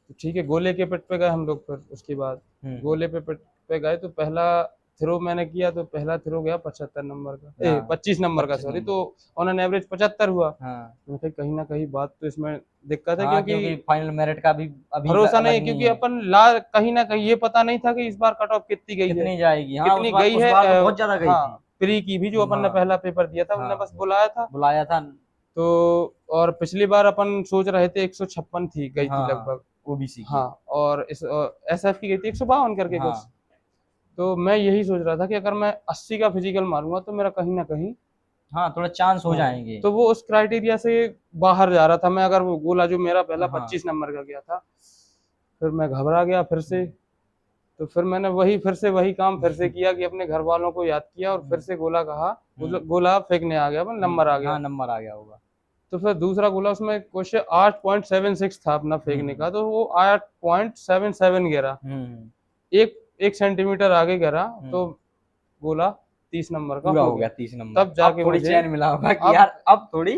Speaker 2: तो ठीक है, गोले के पेट पे गए हम लोग, फिर उसके बाद गोले पे पेट पे गए, तो पहला थ्रो मैंने किया, तो पहला थ्रो गया 75 नंबर का,
Speaker 1: हाँ,
Speaker 2: 25 नंबर का,
Speaker 1: 25
Speaker 2: सॉरी,
Speaker 1: नंबर।
Speaker 2: तो ऑन एन एवरेज 75 हुआ।
Speaker 1: हाँ
Speaker 2: तो मैं कहीं ना कहीं बात तो इसमें दिक्कत है,
Speaker 1: हाँ क्योंकि
Speaker 2: क्योंकि
Speaker 1: फाइनल मेरिट का भी अभी
Speaker 2: भरोसा नहीं
Speaker 1: अलग
Speaker 2: है,
Speaker 1: नहीं
Speaker 2: क्योंकि
Speaker 1: है,
Speaker 2: अपन ला कहीं ना कहीं ये पता नहीं था कि इस बार कट ऑफ कितनी गई है,
Speaker 1: कितनी जाएगी। हाँ
Speaker 2: कितनी गई
Speaker 1: उस
Speaker 2: है।
Speaker 1: बार तो बहुत ज्यादा गई
Speaker 2: हाँ
Speaker 1: थी।
Speaker 2: प्री की भी जो अपन ने
Speaker 1: हाँ
Speaker 2: पहला पेपर दिया था, उन्होंने
Speaker 1: हाँ
Speaker 2: बस बुलाया था,
Speaker 1: बुलाया था।
Speaker 2: तो और पिछली बार अपन सोच रहे थे 156 थी, गई थी
Speaker 1: हाँ हाँ
Speaker 2: लगभग।
Speaker 1: ओबीसी की।
Speaker 2: हाँ और इस एसएफ की गई थी 152 करके कुछ।
Speaker 1: हाँ
Speaker 2: तो मैं यही सोच रहा था कि अगर मैं 80 का फिजिकल मारूंगा तो मेरा कहीं ना कहीं
Speaker 1: हाँ थोड़ा चांस हो
Speaker 2: हाँ,
Speaker 1: जाएंगे।
Speaker 2: तो वो उस क्राइटेरिया से बाहर जा रहा था मैं, अगर वो गोला जो मेरा पहला
Speaker 1: हाँ
Speaker 2: 25 नंबर का गया था, फिर मैं घबरा गया फिर से। तो फिर मैंने वही काम फिर से किया कि अपने घर वालों को याद किया और फिर से गोला कहा, गोला फेंकने आ गया, नंबर आ गया।
Speaker 1: हाँ नंबर आ गया होगा।
Speaker 2: तो फिर दूसरा गोला उसमें कुछ 8.76 था अपना फेंकने का, तो वो 8.77 गिरा, एक एक सेंटीमीटर आगे गिरा, तो गोला 30 नंबर का
Speaker 1: पूरा
Speaker 2: हो
Speaker 1: हो
Speaker 2: गया।
Speaker 1: गया 30 नंबर।
Speaker 2: तब
Speaker 1: अब
Speaker 2: जाके
Speaker 1: थोड़ी
Speaker 2: मुझे
Speaker 1: चैन मिला होगा कि
Speaker 2: अब
Speaker 1: यार अब थोड़ी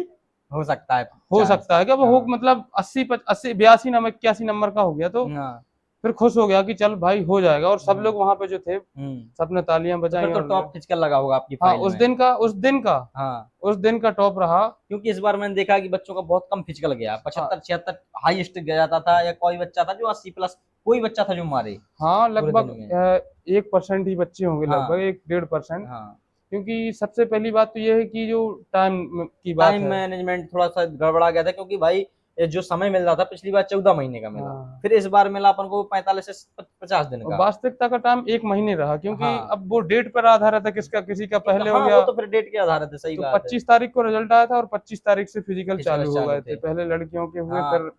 Speaker 1: हो सकता है
Speaker 2: हो
Speaker 1: चांस।
Speaker 2: सकता है कि अब हो,
Speaker 1: हाँ
Speaker 2: मतलब 80 82 नंबर 81 नंबर का हो गया, तो
Speaker 1: हाँ
Speaker 2: फिर खुश हो गया कि चल भाई हो जाएगा। और सब लोग वहां पे जो थे, सबने तालियां
Speaker 1: तो फिर
Speaker 2: बजाई।
Speaker 1: तो
Speaker 2: और
Speaker 1: टॉप खिंच कर लगा होगा आपकी
Speaker 2: हाँ
Speaker 1: फाइल
Speaker 2: उस
Speaker 1: में।
Speaker 2: दिन का उस दिन का
Speaker 1: हाँ
Speaker 2: उस दिन का टॉप रहा।
Speaker 1: क्योंकि इस बार मैंने देखा कि बच्चों का बहुत कम फिजिकल गया,
Speaker 2: हाँ
Speaker 1: 75 76 हाईएस्ट गया जाता था, या कोई बच्चा था जो 80 प्लस, कोई बच्चा था जो मारे
Speaker 2: हाँ
Speaker 1: पूरे
Speaker 2: लगभग
Speaker 1: दिन में।
Speaker 2: 1% ही बच्चे होंगे, लगभग
Speaker 1: हाँ
Speaker 2: 1-1.5%।
Speaker 1: हाँ
Speaker 2: क्योंकि सबसे पहली बात तो ये है कि जो टाइम की बात
Speaker 1: टाइम
Speaker 2: है।
Speaker 1: मैनेजमेंट थोड़ा सा गड़बड़ा गया था, क्योंकि भाई ये जो समय मिल रहा था पिछली बार 14 महीने का मिला,
Speaker 2: हाँ
Speaker 1: फिर इस बार मिला अपन को 45 से 50 दिन
Speaker 2: और
Speaker 1: का।
Speaker 2: वास्तविकता का टाइम 1 महीने रहा, क्योंकि
Speaker 1: हाँ
Speaker 2: अब वो डेट पर आधारित है, किसका किसी का पहले हो
Speaker 1: हाँ
Speaker 2: गया।
Speaker 1: वो तो फिर डेट के आधार है, सही
Speaker 2: तो
Speaker 1: बात है।
Speaker 2: 25 तारीख को रिजल्ट आया था और 25 तारीख से फिजिकल
Speaker 1: फिजिकल
Speaker 2: चालू हो
Speaker 1: चालू
Speaker 2: गए थे,
Speaker 1: थे।
Speaker 2: पहले लड़कियों के हुए,
Speaker 1: हाँ
Speaker 2: फिर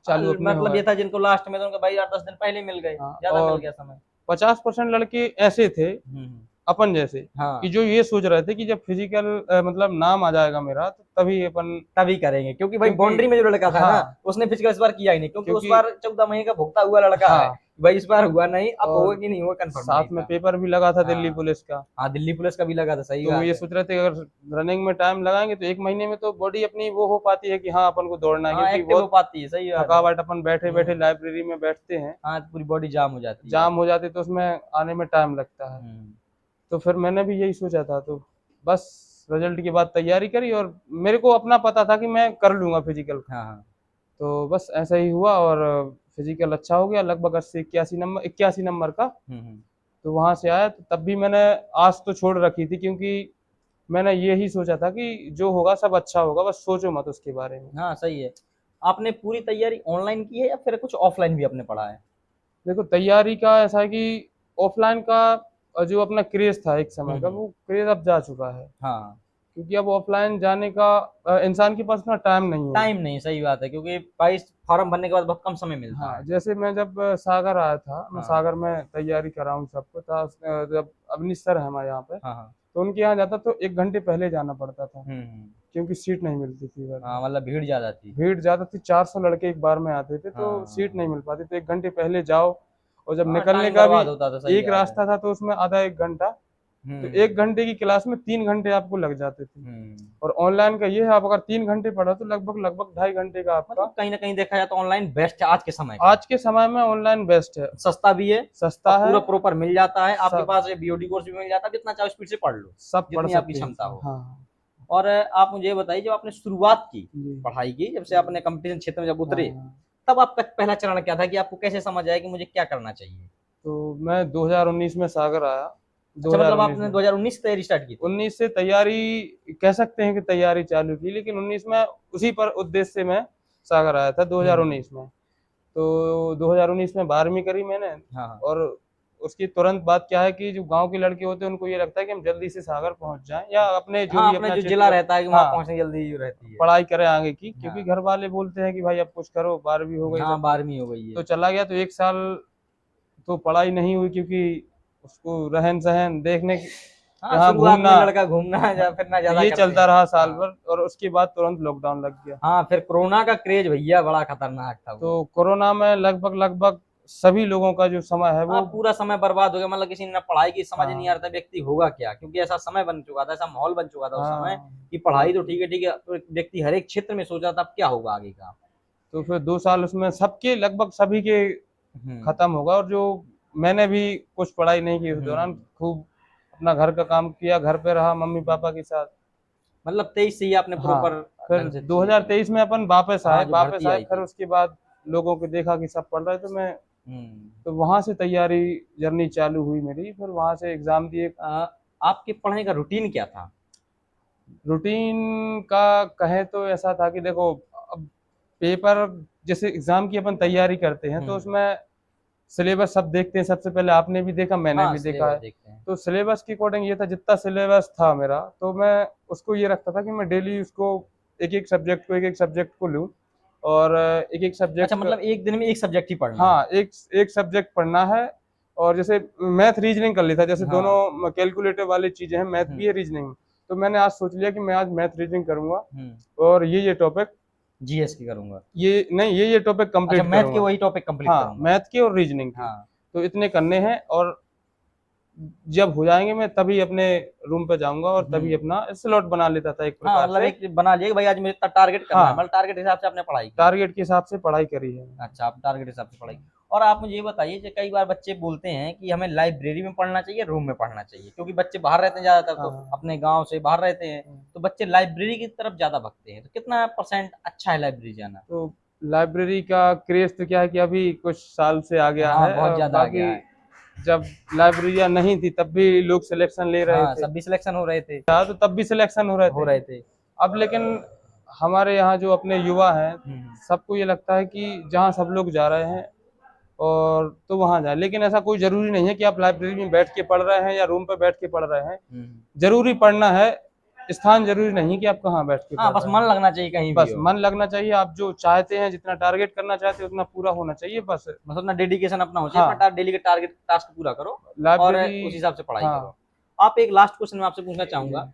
Speaker 2: चालू अपने हो
Speaker 1: मतलब
Speaker 2: गए।
Speaker 1: ये था जिनको लास्ट में, तो उनका भाई 8-10 दिन पहले मिल गए,
Speaker 2: हाँ
Speaker 1: ज्यादा मिल
Speaker 2: और
Speaker 1: गया समय।
Speaker 2: 50% लड़के ऐसे थे अपन जैसे
Speaker 1: हाँ
Speaker 2: कि जो ये सोच रहे थे कि जब फिजिकल मतलब नाम आ जाएगा मेरा, तो तभी अपन,
Speaker 1: तभी करेंगे, क्योंकि भाई
Speaker 2: क्योंकि
Speaker 1: बाउंड्री में जो लड़का था ना,
Speaker 2: हाँ
Speaker 1: उसने फिजिकल इस बार किया ही नहीं, क्योंकि उस
Speaker 2: क्योंकि
Speaker 1: बार 14 महीने का भुगता हुआ लड़का है।
Speaker 2: हाँ
Speaker 1: भाई इस बार हुआ नहीं, अब होगा
Speaker 2: और
Speaker 1: कि नहीं होगा कंफर्म नहीं
Speaker 2: साथ में
Speaker 1: था।
Speaker 2: पेपर भी लगा था दिल्ली
Speaker 1: हाँ
Speaker 2: पुलिस का।
Speaker 1: हाँ दिल्ली पुलिस का भी लगा था, सही
Speaker 2: तो वो
Speaker 1: बात
Speaker 2: ये
Speaker 1: है।
Speaker 2: सोच रहे थे अगर रनिंग में टाइम लगाएंगे तो 1 महीने में तो बॉडी अपनी वो हो पाती है कि हाँ अपन को दौड़ना है,
Speaker 1: हाँ
Speaker 2: क्योंकि
Speaker 1: एक्टिव हो
Speaker 2: बहुत
Speaker 1: पाती है, सही बात है।
Speaker 2: थकावट, अपन बैठे बैठे लाइब्रेरी में बैठते हैं,
Speaker 1: हाँ पूरी बॉडी जाम हो जाती है।
Speaker 2: जाम हो जाती है, तो उसमें आने में टाइम लगता है। तो फिर मैंने भी यही सोचा था, तो बस रिजल्ट के बाद तैयारी करी, और मेरे को अपना पता था कि मैं कर लूंगा फिजिकल।
Speaker 1: हाँ हाँ
Speaker 2: तो बस ऐसा ही हुआ और फिजिकल अच्छा हो गया, लगभग 80 81 नंबर का। तो वहां से आया, तो तब भी मैंने आस तो छोड़ रखी थी, क्योंकि मैंने यही सोचा था कि जो होगा सब अच्छा होगा, बस सोचो मत उसके बारे में।
Speaker 1: हाँ सही है। आपने पूरी तैयारी ऑनलाइन की है या फिर कुछ ऑफलाइन भी आपने पढ़ा है?
Speaker 2: देखो तैयारी का ऐसा है कि ऑफलाइन का जो अपना क्रेज था एक समय का, वो क्रेज अब जा चुका है,
Speaker 1: हाँ
Speaker 2: क्योंकि अब ऑफलाइन जाने का इंसान के पास ना टाइम नहीं है।
Speaker 1: टाइम नहीं, सही बात है, क्योंकि 22 फॉर्म भरने के बाद बहुत कम समय मिलता
Speaker 2: हाँ
Speaker 1: है।
Speaker 2: जैसे मैं जब सागर आया था, मैं
Speaker 1: हाँ
Speaker 2: सागर में तैयारी कर रहा हूँ सबको था, जब अवनीश सर है हमारे यहाँ पे,
Speaker 1: हाँ हाँ
Speaker 2: तो उनके यहाँ जाता तो 1 घंटे पहले जाना पड़ता था,
Speaker 1: हम्म।
Speaker 2: क्योंकि सीट नहीं मिलती थी इधर।
Speaker 1: हाँ मतलब भीड़ ज्यादा थी।
Speaker 2: भीड़ ज्यादा थी, 400 लड़के एक बार में आते थे, तो
Speaker 1: हाँ
Speaker 2: सीट नहीं मिल पाती, तो 1 घंटे पहले जाओ, और जब
Speaker 1: हाँ
Speaker 2: निकलने
Speaker 1: टाइम
Speaker 2: का भी
Speaker 1: बर्बाद होता था, सही
Speaker 2: एक
Speaker 1: बात है।
Speaker 2: रास्ता था, तो उसमें आधा 1 घंटा, तो 1 घंटे की क्लास में 3 घंटे आपको लग जाते थे। और ऑनलाइन का ये है, आप अगर 3 घंटे पढ़ा तो लगभग लगभग 2.5 घंटे का आपका।
Speaker 1: मतलब कहीं ना कहीं देखा जाए तो ऑनलाइन बेस्ट है आज के समय का।
Speaker 2: आज के समय में ऑनलाइन बेस्ट है,
Speaker 1: सस्ता भी है,
Speaker 2: सस्ता है,
Speaker 1: पूरा प्रॉपर मिल जाता है आपके
Speaker 2: सब
Speaker 1: पास, बीओडी कोर्स भी मिल जाता है, जितना चाहो स्पीड से पढ़ लो,
Speaker 2: सब पढ़
Speaker 1: जितनी आपकी
Speaker 2: सकते हैं
Speaker 1: क्षमता हो।
Speaker 2: हाँ
Speaker 1: और आप मुझे ये बताइए, जब आपने शुरुआत की
Speaker 2: जी
Speaker 1: पढ़ाई की, जब से आपने कंपटीशन क्षेत्र में जब उतरे,
Speaker 2: हाँ।
Speaker 1: तब आपका पहला चरण क्या था, कि आपको कैसे समझ आया कि मुझे क्या करना चाहिए?
Speaker 2: तो मैं 2019 में सागर आया।
Speaker 1: अच्छा, मतलब
Speaker 2: 2019
Speaker 1: आपने
Speaker 2: में
Speaker 1: 2019 से तैयारी स्टार्ट की थी?
Speaker 2: 19 से तैयारी कह सकते हैं कि तैयारी चालू की, लेकिन 19 में उसी पर उद्देश्य से मैं सागर आया था 2019 में। तो 2019 में 12वीं करी मैंने।
Speaker 1: हाँ हाँ।
Speaker 2: और उसकी तुरंत बाद क्या है कि जो गांव के लड़के होते हैं उनको ये लगता है कि हम जल्दी से सागर पहुंच जाएं, या अपने जो
Speaker 1: हाँ,
Speaker 2: भी
Speaker 1: अपने
Speaker 2: अपना
Speaker 1: जो जिला
Speaker 2: क्षेत्र,
Speaker 1: रहता है कि वहाँ
Speaker 2: हाँ,
Speaker 1: पहुँचने की जल्दी रहती है।
Speaker 2: पढ़ाई करें आगे की, क्योंकि
Speaker 1: हाँ।
Speaker 2: घर वाले बोलते हैं कि भाई अब कुछ करो, 12वीं हो गई
Speaker 1: हाँ,
Speaker 2: सब।
Speaker 1: 12वीं हो गई है।
Speaker 2: तो चला गया, तो 1 साल तो पढ़ाई नहीं हुई, क्योंकि उसको रहन सहन देखने की,
Speaker 1: हाँ,
Speaker 2: यहाँ
Speaker 1: शुरुआत में
Speaker 2: घूमना,
Speaker 1: लड़का घूमना या फिरना ज़्यादा
Speaker 2: ये
Speaker 1: करते
Speaker 2: चलता
Speaker 1: हैं।
Speaker 2: रहा साल
Speaker 1: हाँ।
Speaker 2: भर, और उसके बाद तुरंत लॉकडाउन लग गया।
Speaker 1: हाँ, फिर कोरोना का क्रेज भैया बड़ा खतरनाक था वो।
Speaker 2: तो कोरोना में लगभग सभी लोगों का जो समय है
Speaker 1: हाँ,
Speaker 2: वो,
Speaker 1: पूरा समय बर्बाद हो गया, मतलब किसी ने ना पढ़ाई की, समझ नहीं आ
Speaker 2: हाँ
Speaker 1: रहा था व्यक्ति होगा क्या, क्योंकि ऐसा समय बन चुका था, ऐसा माहौल बन चुका था उस समय
Speaker 2: हाँ,
Speaker 1: कि पढ़ाई तो ठीक है, तो एक व्यक्ति हर एक क्षेत्र में सोच रहा था अब क्या होगा आगे का।
Speaker 2: तो फिर 2 साल उसमें सबके, लगभग सभी के
Speaker 1: हम्म
Speaker 2: खत्म होगा। और जो मैंने भी कुछ पढ़ाई नहीं की उस दौरान,
Speaker 1: हम्म।
Speaker 2: खूब अपना घर का काम किया, घर पे रहा मम्मी पापा के साथ।
Speaker 1: मतलब 23 से ही आपने
Speaker 2: हाँ,
Speaker 1: प्रॉपर
Speaker 2: फिर
Speaker 1: ढंग से चीजें की।
Speaker 2: 2023 में अपन
Speaker 1: हाँ, जो भर्ती आई
Speaker 2: फिर
Speaker 1: थी।
Speaker 2: उसके बाद लोगों को देखा कि सब पढ़ रहे, तो मैं,
Speaker 1: हम्म।
Speaker 2: तो वहां से तैयारी जर्नी चालू हुई मेरी। फिर वहां से एग्जाम दिए।
Speaker 1: आपके पढ़ने का रूटीन क्या था?
Speaker 2: रूटीन का कहे तो ऐसा था कि देखो, अब पेपर, जैसे एग्जाम की अपन तैयारी करते हैं तो उसमें सिलेबस सब देखते हैं। सबसे पहले आपने भी देखा, मैंने
Speaker 1: हाँ,
Speaker 2: भी देखा
Speaker 1: सिलेबस
Speaker 2: है।
Speaker 1: देखते हैं।
Speaker 2: तो सिलेबस के अकॉर्डिंग ये था, जितना सिलेबस था मेरा, तो मैं उसको ये रखता था कि मैं डेली उसको एक एक सब्जेक्ट को लूँ, और एक एक
Speaker 1: अच्छा,
Speaker 2: सब्जेक्ट,
Speaker 1: मतलब एक दिन में एक सब्जेक्ट ही पढ़ना है।
Speaker 2: हाँ, एक एक सब्जेक्ट पढ़ना है। और जैसे मैथ रीजनिंग कर लेता, जैसे
Speaker 1: हाँ।
Speaker 2: दोनों कैलकुलेटिव वाली चीजें हैं, मैथ भी है रीजनिंग। तो मैंने आज सोच लिया कि मैं आज मैथ रीजनिंग करूंगा, और ये टॉपिक,
Speaker 1: जीएस की करूंगा।
Speaker 2: ये नहीं, ये टॉपिक
Speaker 1: अच्छा,
Speaker 2: कंप्लीट
Speaker 1: मैथ के
Speaker 2: करूंगा।
Speaker 1: वही टॉपिक कंप्लीट
Speaker 2: हाँ,
Speaker 1: करूंगा।
Speaker 2: मैथ के और रीजनिंग के,
Speaker 1: हाँ
Speaker 2: तो इतने करने हैं। और जब हो जाएंगे मैं तभी अपने रूम पे जाऊंगा, और तभी अपना स्लॉट बना लेता था एक
Speaker 1: हाँ,
Speaker 2: प्रकार
Speaker 1: मतलब
Speaker 2: से।
Speaker 1: एक बना लिया कि भाई आज मुझे इतना टारगेट करना है,
Speaker 2: हाँ,
Speaker 1: मतलब टारगेट हिसाब से आपने पढ़ाई की।
Speaker 2: टारगेट के हिसाब से पढ़ाई करी है।
Speaker 1: अच्छा, आप टारगेट हिसाब से पढ़ाई। और आप मुझे ये बताइए कि कई बार बच्चे बोलते हैं कि हमें लाइब्रेरी में पढ़ना चाहिए, रूम में पढ़ना चाहिए, क्योंकि बच्चे बाहर रहते हैं ज़्यादातर, तो
Speaker 2: हाँ,
Speaker 1: अपने गांव से बाहर रहते हैं, तो बच्चे लाइब्रेरी की तरफ ज़्यादा भगते हैं। तो कितना परसेंट अच्छा है लाइब्रेरी जाना?
Speaker 2: तो लाइब्रेरी का क्रेज तो क्या है कि अभी कुछ साल से आ गया
Speaker 1: हाँ,
Speaker 2: है।
Speaker 1: बहुत ज़्यादा आ
Speaker 2: बाकी
Speaker 1: गया है।
Speaker 2: जब लाइब्रेरियां नहीं थी तब भी लोग सिलेक्शन ले रहे
Speaker 1: हाँ,
Speaker 2: थे,
Speaker 1: सब भी सिलेक्शन हो रहे थे।
Speaker 2: तो तब भी सिलेक्शन हो रहे
Speaker 1: हो
Speaker 2: थे।
Speaker 1: रहे थे।
Speaker 2: अब लेकिन हमारे यहाँ जो अपने युवा हैं,
Speaker 1: हम्म।
Speaker 2: सबको ये लगता है कि जहाँ सब लोग जा रहे हैं और तो वहाँ जाए। लेकिन ऐसा कोई जरूरी नहीं है कि आप लाइब्रेरी में बैठ के पढ़ रहे हैं या रूम पे बैठ के पढ़ रहे हैं। जरूरी पढ़ना है, स्थान जरूरी नहीं कि आप कहाँ बैठ के
Speaker 1: हाँ,
Speaker 2: पढ़
Speaker 1: बस
Speaker 2: रहे
Speaker 1: मन
Speaker 2: हैं।
Speaker 1: लगना चाहिए कहीं भी
Speaker 2: बस
Speaker 1: हो।
Speaker 2: मन लगना चाहिए, आप जो चाहते हैं, जितना टारगेट करना चाहते हैं उतना पूरा होना चाहिए बस।
Speaker 1: बस अपना डेडिकेशन अपना हो चाहिए,
Speaker 2: हाँ,
Speaker 1: अपना डेली का टारगेट टास्क पूरा करो और
Speaker 2: लाइब्रेरी,
Speaker 1: उस हिसाब से पढ़ाई
Speaker 2: हाँ,
Speaker 1: करो। आप एक लास्ट क्वेश्चन मैं आपसे पूछना चाहूंगा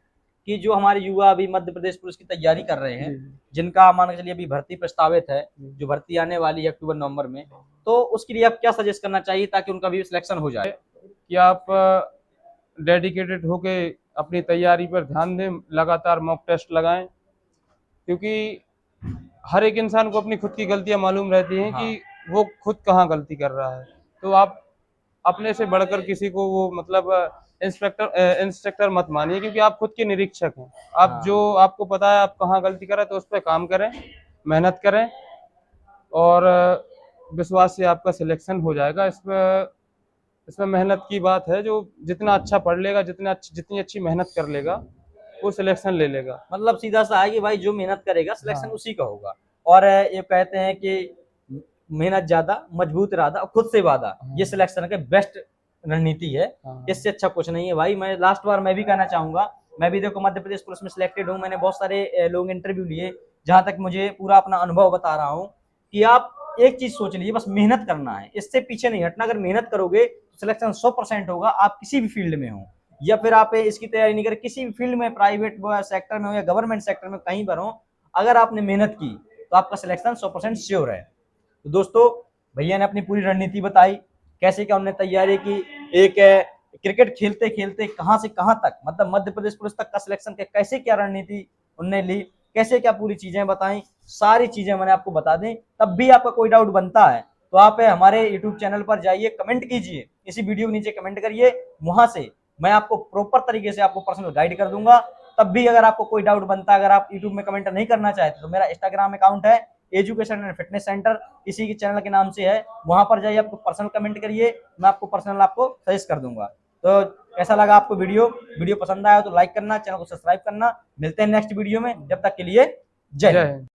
Speaker 1: कि जो हमारे युवा अभी मध्य प्रदेश पुलिस की तैयारी कर रहे हैं,
Speaker 2: जी जी
Speaker 1: जिनका मान के चलिए अभी भर्ती प्रस्तावित है,
Speaker 2: जी।
Speaker 1: जो भर्ती आने वाली है अक्टूबर नवंबर में, तो उसके लिए आप क्या सजेस्ट करना चाहिए ताकि उनका भी सिलेक्शन हो जाए?
Speaker 2: कि आप डेडिकेटेड होके अपनी तैयारी पर ध्यान दें, लगातार मॉक टेस्ट लगाएं, क्योंकि हर एक इंसान को अपनी खुद की गलतियां मालूम रहती हैं
Speaker 1: हाँ
Speaker 2: कि वो खुद कहाँ गलती कर रहा है। तो आप अपने से बढ़कर किसी को वो, मतलब इंस्ट्रक्टर मत मानिए, क्योंकि आप खुद के निरीक्षक हैं। आप जो,
Speaker 1: हाँ।
Speaker 2: आपको पता है आप कहाँ गलती कर रहे हैं, तो उस पर काम करें, मेहनत करें, और विश्वास से आपका सिलेक्शन हो जाएगा। इसमें मेहनत की बात है। जो जितना अच्छा पढ़ लेगा, जितनी अच्छी मेहनत कर लेगा, वो सिलेक्शन ले लेगा।
Speaker 1: मतलब सीधा सा है कि भाई जो मेहनत करेगा सिलेक्शन
Speaker 2: हाँ
Speaker 1: उसी का होगा। और ये कहते हैं कि मेहनत ज्यादा, मजबूत इरादा और खुद से वादा, ये सिलेक्शन का बेस्ट रणनीति है।
Speaker 2: हाँ
Speaker 1: इससे अच्छा कुछ नहीं है भाई। मैं लास्ट बार मैं भी कहना चाहूंगा, मैं भी देखो मध्य प्रदेश पुलिस में सिलेक्टेड हूँ, मैंने बहुत सारे लोग इंटरव्यू लिए, जहां तक मुझे पूरा अपना अनुभव बता रहा हूँ कि आप एक चीज सोच लीजिए, बस मेहनत करना है, इससे पीछे नहीं हटना। अगर मेहनत करोगे तो सिलेक्शन 100% होगा, आप किसी भी फील्ड में हो, या फिर आप इसकी तैयारी नहीं करें, किसी भी फील्ड में, प्राइवेट सेक्टर में हो या गवर्नमेंट सेक्टर में, कहीं पर हो, अगर आपने मेहनत की तो आपका सिलेक्शन 100% श्योर है। तो दोस्तों, भैया ने अपनी पूरी रणनीति बताई, कैसे क्या उन्होंने तैयारी की, एक क्रिकेट खेलते खेलते कहां से कहां तक, मतलब मध्य प्रदेश पुलिस तक का सिलेक्शन के कैसे क्या रणनीति उन्होंने ली, कैसे क्या पूरी चीजें बताई, सारी चीजें मैंने आपको बता दें। तब भी आपका कोई डाउट बनता है तो आप हमारे यूट्यूब चैनल पर जाइए, कमेंट कीजिए, इसी वीडियो के नीचे कमेंट करिए, वहां से मैं आपको प्रॉपर तरीके से आपको पर्सनल गाइड कर दूंगा। तब भी अगर आपको कोई डाउट बनता है, अगर आप यूट्यूब में कमेंट नहीं करना चाहते, तो मेरा इंस्टाग्राम अकाउंट है, एजुकेशन एंड फिटनेस सेंटर इसी के चैनल के नाम से है, वहां पर जाइए, आपको पर्सनल कमेंट करिए, मैं आपको पर्सनल आपको सजेस्ट कर दूंगा। तो कैसा लगा आपको वीडियो पसंद आया तो लाइक करना, चैनल को सब्सक्राइब करना। मिलते हैं नेक्स्ट वीडियो में, जब तक के लिए जय
Speaker 2: जय
Speaker 1: हिंद।
Speaker 2: हिंद।